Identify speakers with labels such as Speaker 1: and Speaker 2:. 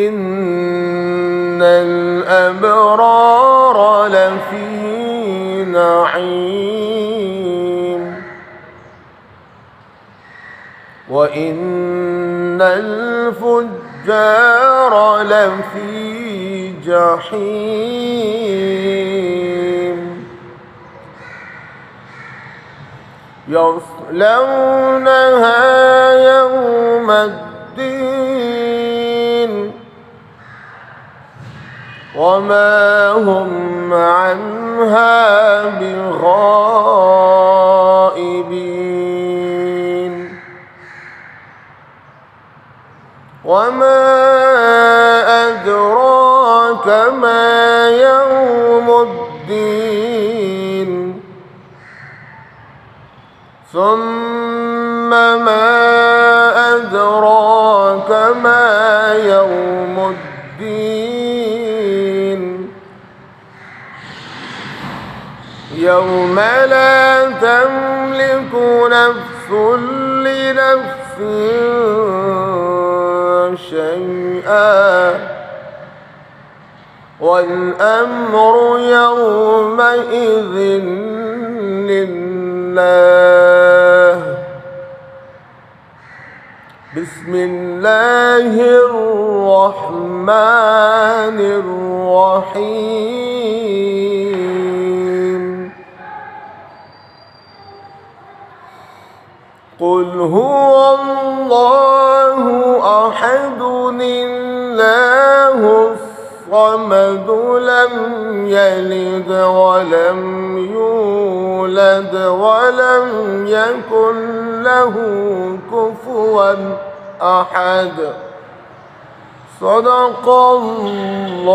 Speaker 1: إن الأبرار لفي نعيم وإن الفجار لفي جحيم يصلونها يوم الدين وما هم عنها بغائبين وما أدراك ما يوم الدين ثم ما أدراك ما يوم الدين يوم لا تملك نفس لنفس شيئا والأمر يومئذ لله بسم الله الرحمن الرحيم قل هو الله أحد الله الصمد لم يلد ولم يولد ولم يكن له كفوا أحد صدق الله